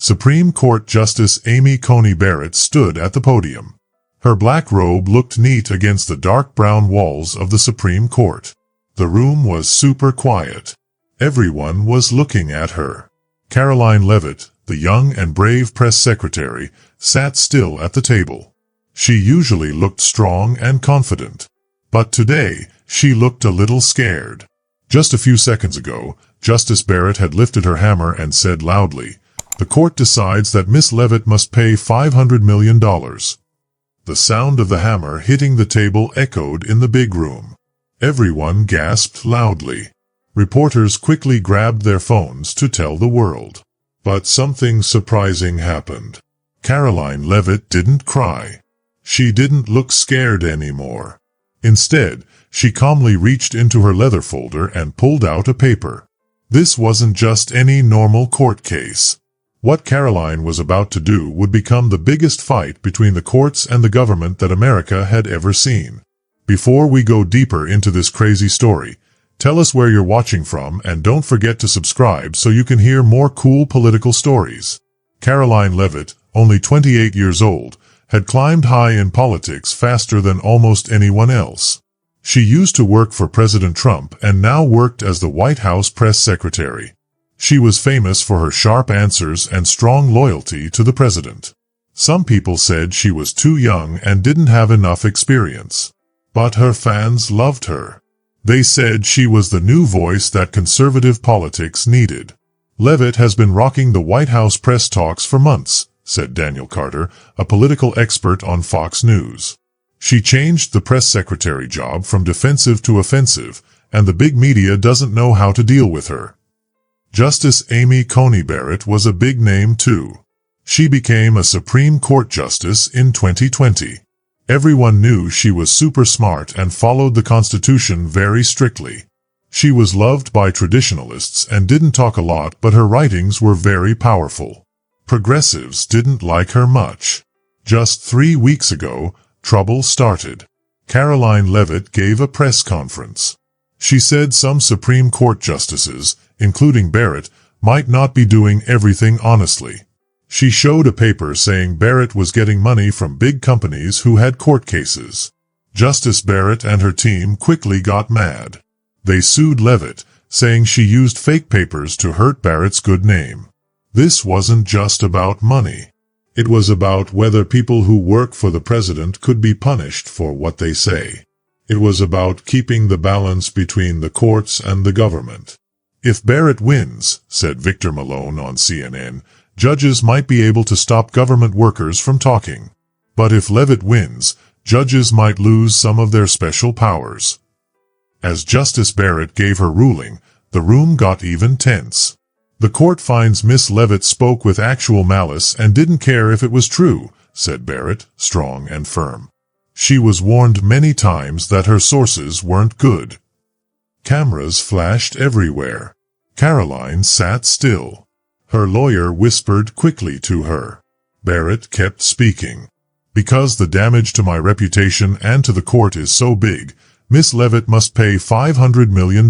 Supreme Court Justice Amy Coney Barrett stood at the podium. Her black robe looked neat against the dark brown walls of the Supreme Court. The room was super quiet. Everyone was looking at her. Karoline Leavitt, the young and brave press secretary, sat still at the table. She usually looked strong and confident. But today, she looked a little scared. Just a few seconds ago, Justice Barrett had lifted her hammer and said loudly, "The court decides that Miss Leavitt must pay $500 million. The sound of the hammer hitting the table echoed in the big room. Everyone gasped loudly. Reporters quickly grabbed their phones to tell the world. But something surprising happened. Karoline Leavitt didn't cry. She didn't look scared anymore. Instead, she calmly reached into her leather folder and pulled out a paper. This wasn't just any normal court case. What Karoline was about to do would become the biggest fight between the courts and the government that America had ever seen. Before we go deeper into this crazy story, tell us where you're watching from and don't forget to subscribe so you can hear more cool political stories. Karoline Leavitt, only 28 years old, had climbed high in politics faster than almost anyone else. She used to work for President Trump and now worked as the White House press secretary. She was famous for her sharp answers and strong loyalty to the president. Some people said she was too young and didn't have enough experience. But her fans loved her. They said she was the new voice that conservative politics needed. Leavitt has been rocking the White House press talks for months, said Daniel Carter, a political expert on Fox News. She changed the press secretary job from defensive to offensive, and the big media doesn't know how to deal with her. Justice Amy Coney Barrett was a big name too. She became a Supreme Court justice in 2020. Everyone knew she was super smart and followed the Constitution very strictly. She was loved by traditionalists and didn't talk a lot, but her writings were very powerful. Progressives didn't like her much. Just 3 weeks ago, trouble started. Karoline Leavitt gave a press conference. She said some Supreme Court justices, including Barrett, might not be doing everything honestly. She showed a paper saying Barrett was getting money from big companies who had court cases. Justice Barrett and her team quickly got mad. They sued Leavitt, saying she used fake papers to hurt Barrett's good name. This wasn't just about money. It was about whether people who work for the president could be punished for what they say. It was about keeping the balance between the courts and the government. If Barrett wins, said Victor Malone on CNN, judges might be able to stop government workers from talking. But if Leavitt wins, judges might lose some of their special powers. As Justice Barrett gave her ruling, the room got even tense. The court finds Miss Leavitt spoke with actual malice and didn't care if it was true, said Barrett, strong and firm. She was warned many times that her sources weren't good. Cameras flashed everywhere. Karoline sat still. Her lawyer whispered quickly to her. Barrett kept speaking. Because the damage to my reputation and to the court is so big, Miss Leavitt must pay $500 million.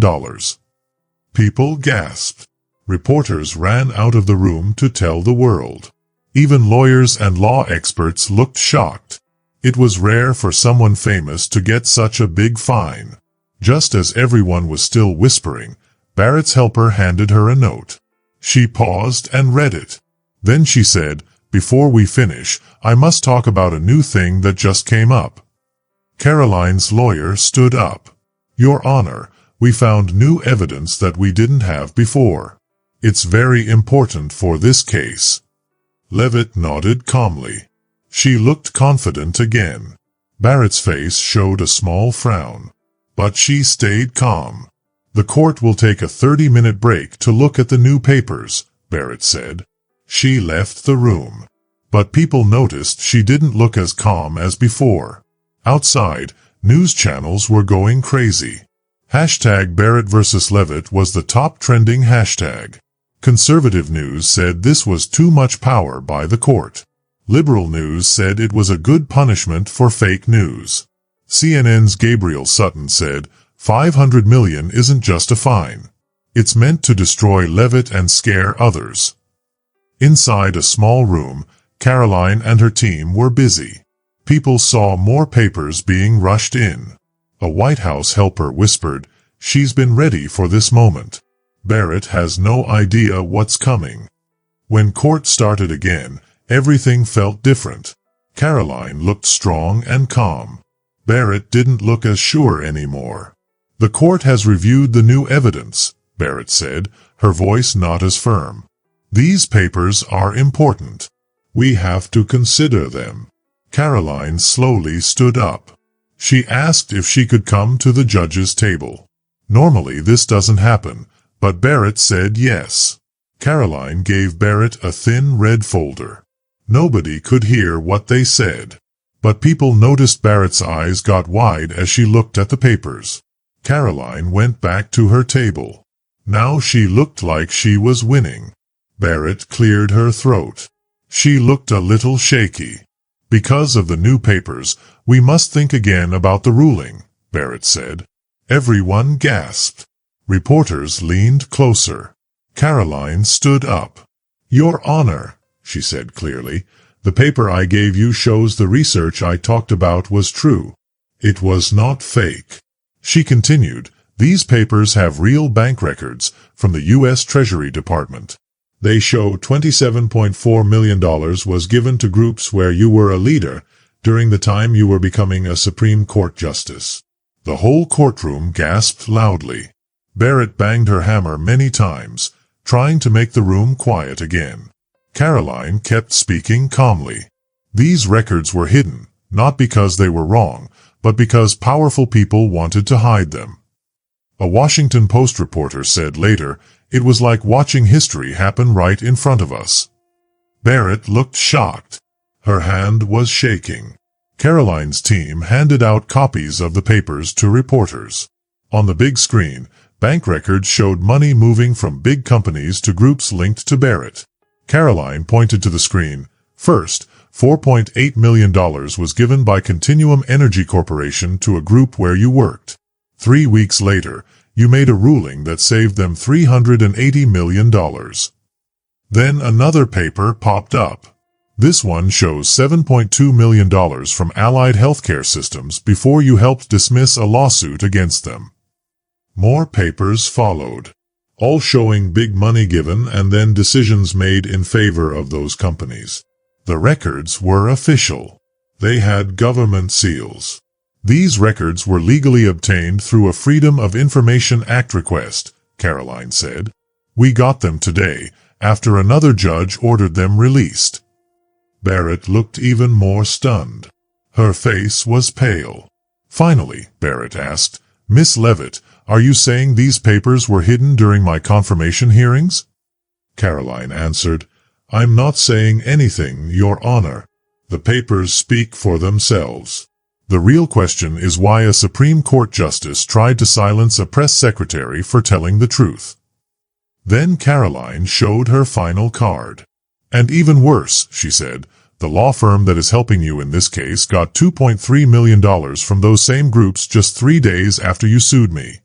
People gasped. Reporters ran out of the room to tell the world. Even lawyers and law experts looked shocked. It was rare for someone famous to get such a big fine. Just as everyone was still whispering, Barrett's helper handed her a note. She paused and read it. Then she said, "Before we finish, I must talk about a new thing that just came up." Karoline's lawyer stood up. "Your Honor, we found new evidence that we didn't have before. It's very important for this case." Leavitt nodded calmly. She looked confident again. Barrett's face showed a small frown. But she stayed calm. "The court will take a 30-minute break to look at the new papers," Barrett said. She left the room. But people noticed she didn't look as calm as before. Outside, news channels were going crazy. #Barrett vs. Leavitt was the top trending hashtag. Conservative news said this was too much power by the court. Liberal news said it was a good punishment for fake news. CNN's Gabriel Sutton said, $500 million isn't just a fine. It's meant to destroy Leavitt and scare others. Inside a small room, Karoline and her team were busy. People saw more papers being rushed in. A White House helper whispered, "She's been ready for this moment. Barrett has no idea what's coming." When court started again, everything felt different. Karoline looked strong and calm. Barrett didn't look as sure anymore. "The court has reviewed the new evidence," Barrett said, her voice not as firm. "These papers are important. We have to consider them." Karoline slowly stood up. She asked if she could come to the judge's table. Normally this doesn't happen, but Barrett said yes. Karoline gave Barrett a thin red folder. Nobody could hear what they said, but people noticed Barrett's eyes got wide as she looked at the papers. Karoline went back to her table. Now she looked like she was winning. Barrett cleared her throat. She looked a little shaky. "Because of the new papers, we must think again about the ruling," Barrett said. Everyone gasped. Reporters leaned closer. Karoline stood up. "Your Honor," she said clearly, "the paper I gave you shows the research I talked about was true. It was not fake." She continued, "These papers have real bank records from the U.S. Treasury Department. They show $27.4 million was given to groups where you were a leader during the time you were becoming a Supreme Court justice." The whole courtroom gasped loudly. Barrett banged her hammer many times, trying to make the room quiet again. Karoline kept speaking calmly. "These records were hidden, not because they were wrong, but because powerful people wanted to hide them." A Washington Post reporter said later, "It was like watching history happen right in front of us." Barrett looked shocked. Her hand was shaking. Karoline's team handed out copies of the papers to reporters. On the big screen, bank records showed money moving from big companies to groups linked to Barrett. Karoline pointed to the screen. "First, $4.8 million was given by Continuum Energy Corporation to a group where you worked. 3 weeks later, you made a ruling that saved them $380 million. Then another paper popped up. This one shows $7.2 million from Allied Healthcare Systems before you helped dismiss a lawsuit against them." More papers followed, all showing big money given and then decisions made in favor of those companies. The records were official. They had government seals. "These records were legally obtained through a Freedom of Information Act request," Karoline said. "We got them today, after another judge ordered them released." Barrett looked even more stunned. Her face was pale. Finally, Barrett asked, "Miss Leavitt, are you saying these papers were hidden during my confirmation hearings?" Karoline answered, "I'm not saying anything, Your Honor. The papers speak for themselves. The real question is why a Supreme Court justice tried to silence a press secretary for telling the truth." Then Karoline showed her final card. "And even worse," she said, "the law firm that is helping you in this case got $2.3 million from those same groups just 3 days after you sued me."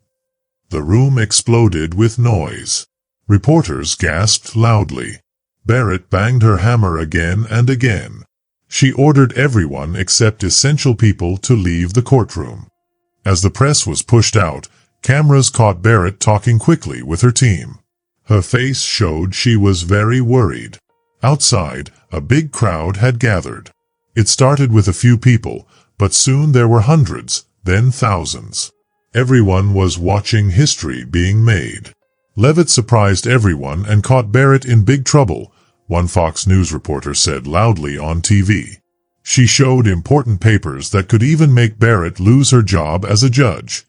The room exploded with noise. Reporters gasped loudly. Barrett banged her hammer again and again. She ordered everyone except essential people to leave the courtroom. As the press was pushed out, cameras caught Barrett talking quickly with her team. Her face showed she was very worried. Outside, a big crowd had gathered. It started with a few people, but soon there were hundreds, then thousands. Everyone was watching history being made. Leavitt surprised everyone and caught Barrett in big trouble, one Fox News reporter said loudly on TV. She showed important papers that could even make Barrett lose her job as a judge.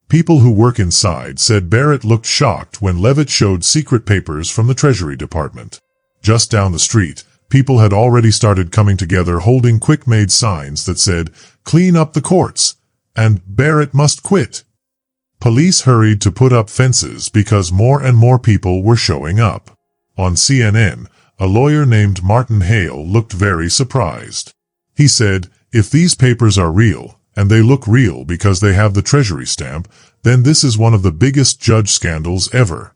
People who work inside said Barrett looked shocked when Leavitt showed secret papers from the Treasury Department. Just down the street, people had already started coming together holding quick-made signs that said, "Clean up the courts," and "Barrett must quit." Police hurried to put up fences because more and more people were showing up. On CNN, a lawyer named Martin Hale looked very surprised. He said, "If these papers are real, and they look real because they have the Treasury stamp, then this is one of the biggest judge scandals ever."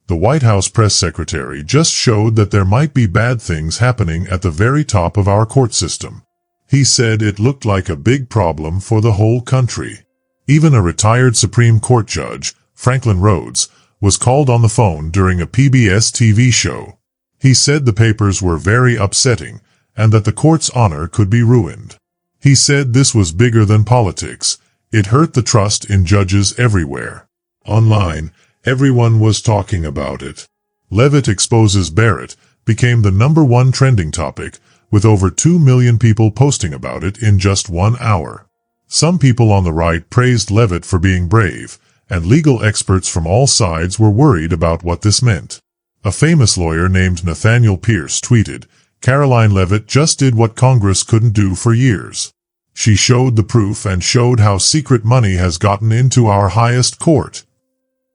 The White House press secretary just showed that there might be bad things happening at the very top of our court system. He said it looked like a big problem for the whole country. Even a retired Supreme Court judge, Franklin Rhodes, was called on the phone during a PBS TV show. He said the papers were very upsetting and that the court's honor could be ruined. He said this was bigger than politics. It hurt the trust in judges everywhere. Online, everyone was talking about it. Leavitt exposes Barrett became the #1 trending topic, with over 2 million people posting about it in just 1 hour. Some people on the right praised Leavitt for being brave, and legal experts from all sides were worried about what this meant. A famous lawyer named Nathaniel Pierce tweeted, "Karoline Leavitt just did what Congress couldn't do for years. She showed the proof and showed how secret money has gotten into our highest court."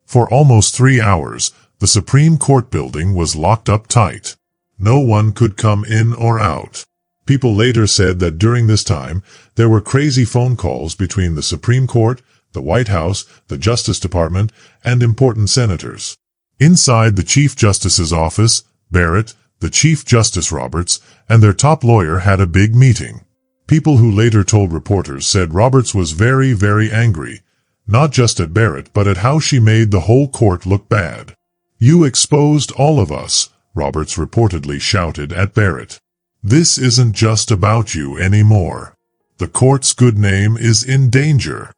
For almost 3 hours, the Supreme Court building was locked up tight. No one could come in or out. People later said that during this time, there were crazy phone calls between the Supreme Court, the White House, the Justice Department, and important senators. Inside the Chief Justice's office, Barrett, the Chief Justice Roberts, and their top lawyer had a big meeting. People who later told reporters said Roberts was very, very angry, not just at Barrett but at how she made the whole court look bad. "You exposed all of us," Roberts reportedly shouted at Barrett. "This isn't just about you anymore. The court's good name is in danger."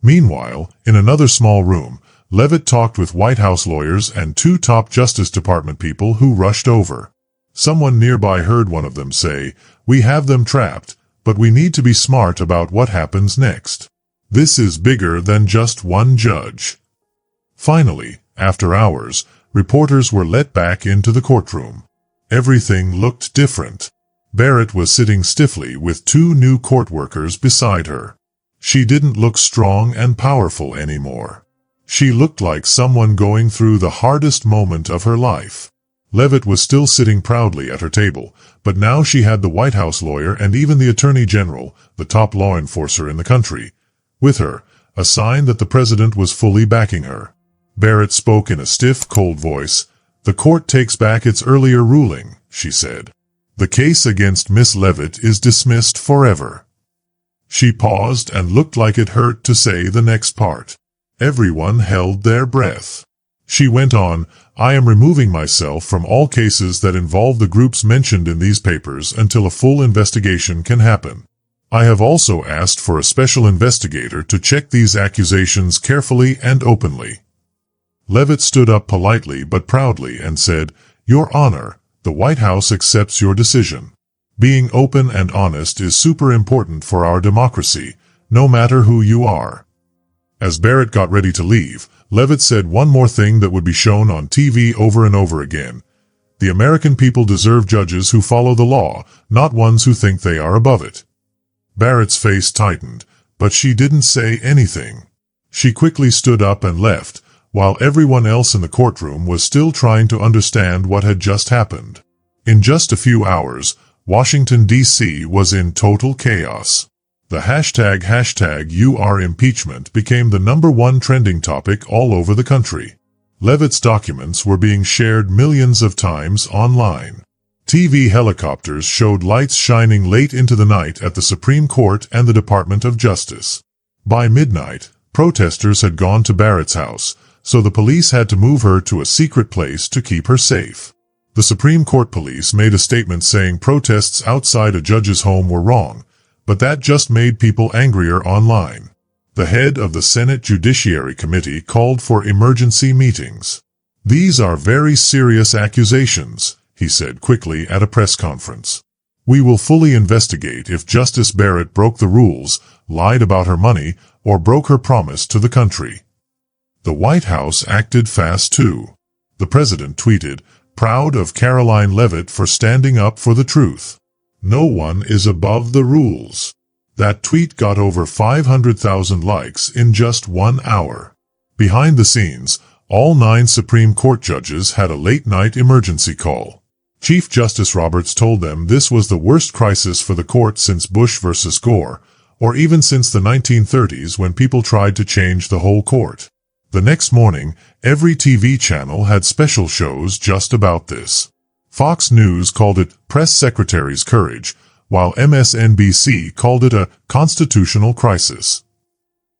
Meanwhile, in another small room, Leavitt talked with White House lawyers and 2 top Justice Department people who rushed over. Someone nearby heard one of them say, "We have them trapped, but we need to be smart about what happens next. This is bigger than just one judge." Finally, after hours, reporters were let back into the courtroom. Everything looked different. Barrett was sitting stiffly with 2 new court workers beside her. She didn't look strong and powerful anymore. She looked like someone going through the hardest moment of her life. Leavitt was still sitting proudly at her table, but now she had the White House lawyer and even the Attorney General, the top law enforcer in the country, with her, a sign that the president was fully backing her. Barrett spoke in a stiff, cold voice. "The court takes back its earlier ruling," she said. "The case against Miss Leavitt is dismissed forever." She paused and looked like it hurt to say the next part. Everyone held their breath. She went on, "I am removing myself from all cases that involve the groups mentioned in these papers until a full investigation can happen. I have also asked for a special investigator to check these accusations carefully and openly." Leavitt stood up politely but proudly and said, "Your Honor, the White House accepts your decision. Being open and honest is super important for our democracy, no matter who you are." As Barrett got ready to leave, Leavitt said one more thing that would be shown on TV over and over again. "The American people deserve judges who follow the law, not ones who think they are above it." Barrett's face tightened, but she didn't say anything. She quickly stood up and left, while everyone else in the courtroom was still trying to understand what had just happened. In just a few hours, Washington, D.C. was in total chaos. The hashtag #YouAreImpeachment became the #1 trending topic all over the country. Leavitt's documents were being shared millions of times online. TV helicopters showed lights shining late into the night at the Supreme Court and the Department of Justice. By midnight, protesters had gone to Barrett's house, so the police had to move her to a secret place to keep her safe. The Supreme Court police made a statement saying protests outside a judge's home were wrong, but that just made people angrier online. The head of the Senate Judiciary Committee called for emergency meetings. "These are very serious accusations," he said quickly at a press conference. "We will fully investigate if Justice Barrett broke the rules, lied about her money, or broke her promise to the country." The White House acted fast too. The president tweeted, "Proud of Karoline Leavitt for standing up for the truth. No one is above the rules." That tweet got over 500,000 likes in just 1 hour. Behind the scenes, all 9 Supreme Court judges had a late-night emergency call. Chief Justice Roberts told them this was the worst crisis for the court since Bush versus Gore, or even since the 1930s when people tried to change the whole court. The next morning, every TV channel had special shows just about this. Fox News called it Press Secretary's Courage, while MSNBC called it a constitutional crisis.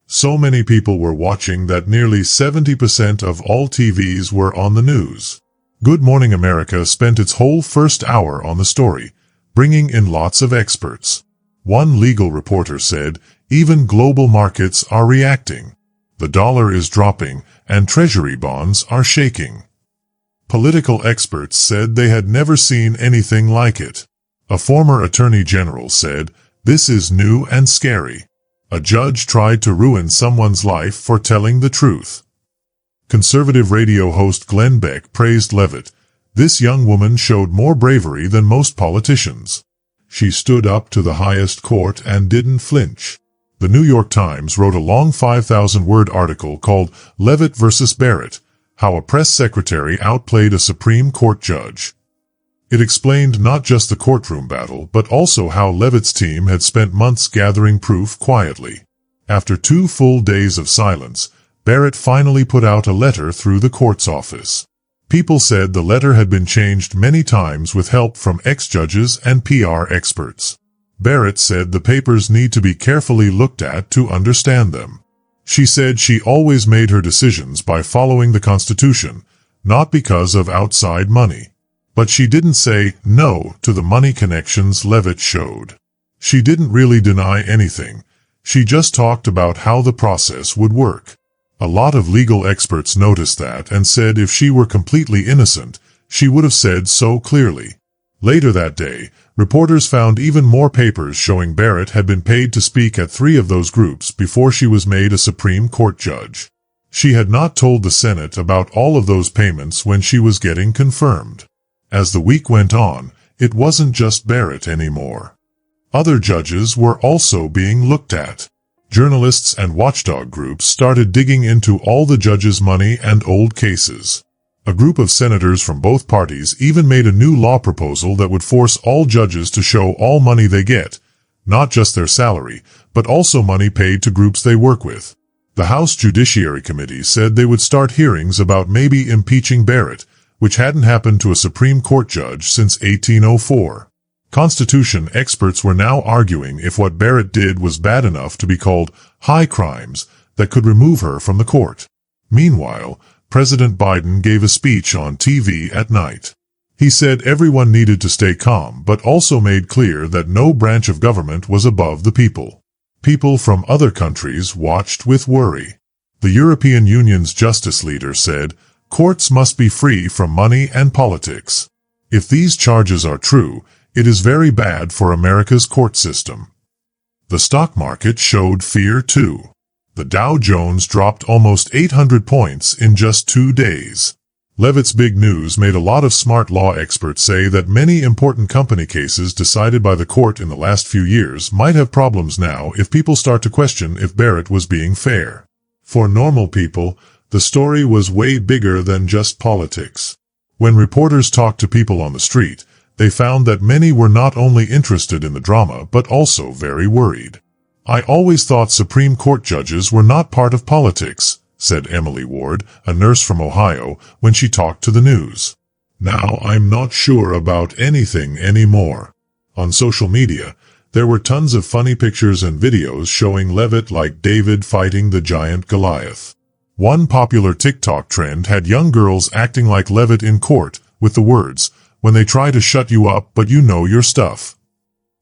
So many people were watching that nearly 70% of all TVs were on the news. Good Morning America spent its whole first hour on the story, bringing in lots of experts. One legal reporter said, even global markets are reacting. The dollar is dropping, and treasury bonds are shaking. Political experts said they had never seen anything like it. A former attorney general said, this is new and scary. A judge tried to ruin someone's life for telling the truth. Conservative radio host Glenn Beck praised Leavitt. This young woman showed more bravery than most politicians. She stood up to the highest court and didn't flinch. The New York Times wrote a long 5,000-word article called Leavitt versus Barrett, How a Press Secretary Outplayed a Supreme Court Judge. It explained not just the courtroom battle, but also how Leavitt's team had spent months gathering proof quietly. After 2 full days of silence, Barrett finally put out a letter through the court's office. People said the letter had been changed many times with help from ex-judges and PR experts. Barrett said the papers need to be carefully looked at to understand them. She said she always made her decisions by following the Constitution, not because of outside money. But she didn't say no to the money connections Leavitt showed. She didn't really deny anything. She just talked about how the process would work. A lot of legal experts noticed that and said if she were completely innocent, she would have said so clearly. Later that day, reporters found even more papers showing Barrett had been paid to speak at 3 of those groups before she was made a Supreme Court judge. She had not told the Senate about all of those payments when she was getting confirmed. As the week went on, it wasn't just Barrett anymore. Other judges were also being looked at. Journalists and watchdog groups started digging into all the judges' money and old cases. A group of senators from both parties even made a new law proposal that would force all judges to show all money they get, not just their salary, but also money paid to groups they work with. The House Judiciary Committee said they would start hearings about maybe impeaching Barrett, which hadn't happened to a Supreme Court judge since 1804. Constitution experts were now arguing if what Barrett did was bad enough to be called high crimes that could remove her from the court. Meanwhile, President Biden gave a speech on TV at night. He said everyone needed to stay calm, but also made clear that no branch of government was above the people. People from other countries watched with worry. The European Union's justice leader said, courts must be free from money and politics. If these charges are true, it is very bad for America's court system. The stock market showed fear too. The Dow Jones dropped almost 800 points in just 2 days. Leavitt's big news made a lot of smart law experts say that many important company cases decided by the court in the last few years might have problems now if people start to question if Barrett was being fair. For normal people, the story was way bigger than just politics. When reporters talked to people on the street, they found that many were not only interested in the drama but also very worried. I always thought Supreme Court judges were not part of politics, said Emily Ward, a nurse from Ohio, when she talked to the news. Now I'm not sure about anything anymore. On social media, there were tons of funny pictures and videos showing Leavitt like David fighting the giant Goliath. One popular TikTok trend had young girls acting like Leavitt in court, with the words, when they try to shut you up but you know your stuff.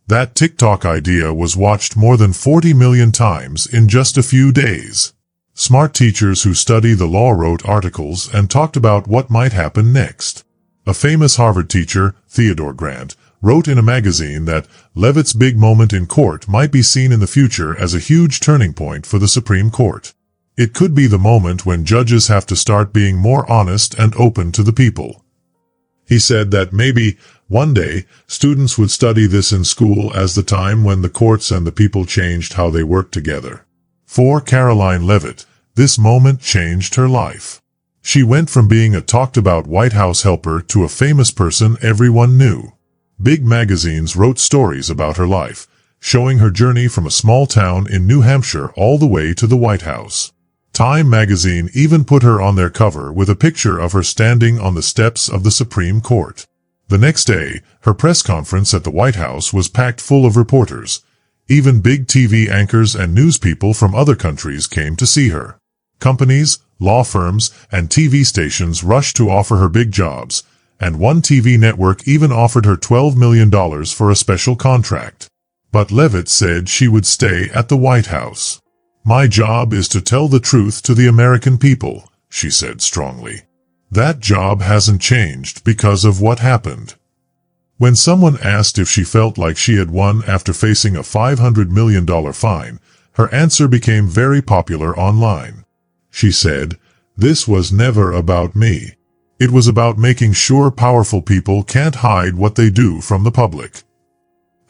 That TikTok idea was watched more than 40 million times in just a few days. Smart teachers who study the law wrote articles and talked about what might happen next. A famous Harvard teacher, Theodore Grant, wrote in a magazine that Leavitt's big moment in court might be seen in the future as a huge turning point for the Supreme Court. It could be the moment when judges have to start being more honest and open to the people. He said that maybe, one day, students would study this in school as the time when the courts and the people changed how they worked together. For Karoline Leavitt, this moment changed her life. She went from being a talked-about White House helper to a famous person everyone knew. Big magazines wrote stories about her life, showing her journey from a small town in New Hampshire all the way to the White House. Time magazine even put her on their cover with a picture of her standing on the steps of the Supreme Court. The next day, her press conference at the White House was packed full of reporters. Even big TV anchors and news people from other countries came to see her. Companies, law firms, and TV stations rushed to offer her big jobs, and one TV network even offered her $12 million for a special contract. But Leavitt said she would stay at the White House. "My job is to tell the truth to the American people," she said strongly. That job hasn't changed because of what happened. When someone asked if she felt like she had won after facing a $500 million fine, her answer became very popular online. She said, "This was never about me. It was about making sure powerful people can't hide what they do from the public."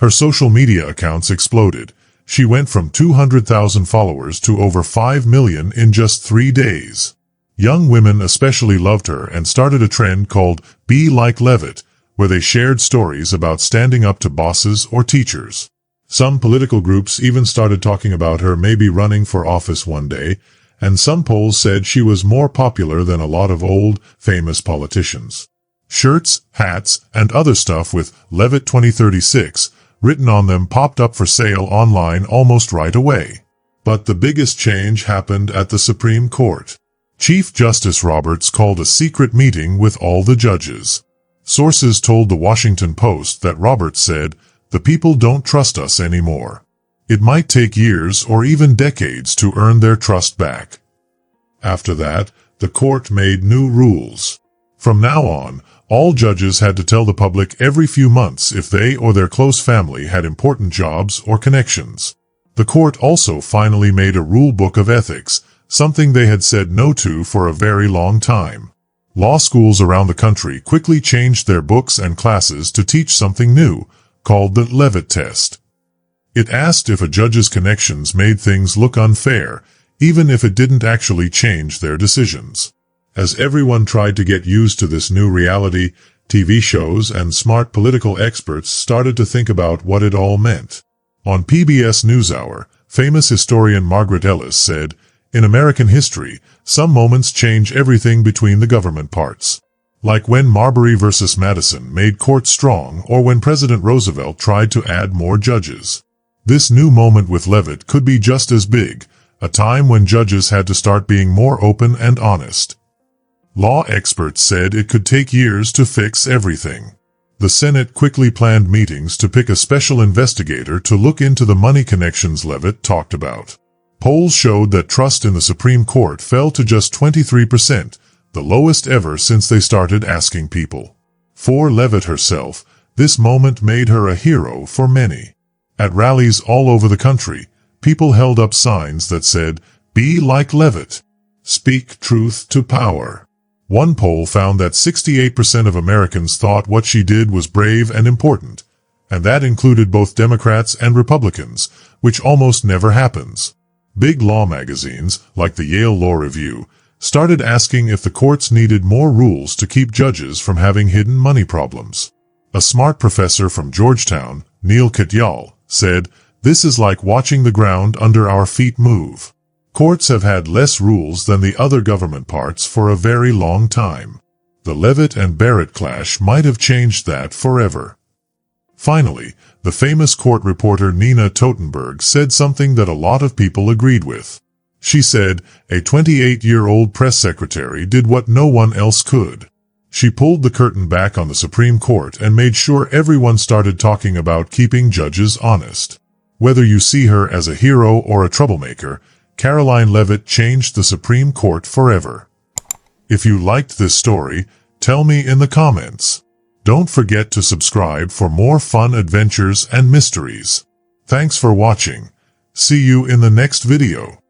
Her social media accounts exploded. She went from 200,000 followers to over 5 million in just 3 days. Young women especially loved her and started a trend called Be Like Leavitt, where they shared stories about standing up to bosses or teachers. Some political groups even started talking about her maybe running for office one day, and some polls said she was more popular than a lot of old, famous politicians. Shirts, hats, and other stuff with Leavitt 2036 written on them popped up for sale online almost right away. But the biggest change happened at the Supreme Court. Chief Justice Roberts called a secret meeting with all the judges. Sources told the Washington Post that Roberts said, "The people don't trust us anymore. It might take years or even decades to earn their trust back." After that, the court made new rules. From now on, all judges had to tell the public every few months if they or their close family had important jobs or connections. The court also finally made a rule book of ethics, something they had said no to for a very long time. Law schools around the country quickly changed their books and classes to teach something new, called the Leavitt test. It asked if a judge's connections made things look unfair, even if it didn't actually change their decisions. As everyone tried to get used to this new reality, TV shows and smart political experts started to think about what it all meant. On PBS NewsHour, famous historian Margaret Ellis said, "In American history, some moments change everything between the government parts. Like when Marbury versus Madison made courts strong, or when President Roosevelt tried to add more judges. This new moment with Leavitt could be just as big, a time when judges had to start being more open and honest." Law experts said it could take years to fix everything. The Senate quickly planned meetings to pick a special investigator to look into the money connections Leavitt talked about. Polls showed that trust in the Supreme Court fell to just 23%, the lowest ever since they started asking people. For Leavitt herself, this moment made her a hero for many. At rallies all over the country, people held up signs that said, "Be like Leavitt. Speak truth to power." One poll found that 68% of Americans thought what she did was brave and important, and that included both Democrats and Republicans, which almost never happens. Big law magazines, like the Yale Law Review, started asking if the courts needed more rules to keep judges from having hidden money problems. A smart professor from Georgetown, Neil Katyal, said, "This is like watching the ground under our feet move." Courts have had less rules than the other government parts for a very long time. The Leavitt and Barrett clash might have changed that forever. Finally, the famous court reporter Nina Totenberg said something that a lot of people agreed with. She said, "A 28-year-old press secretary did what no one else could. She pulled the curtain back on the Supreme Court and made sure everyone started talking about keeping judges honest." Whether you see her as a hero or a troublemaker, Karoline Leavitt changed the Supreme Court forever. If you liked this story, tell me in the comments. Don't forget to subscribe for more fun adventures and mysteries. Thanks for watching. See you in the next video.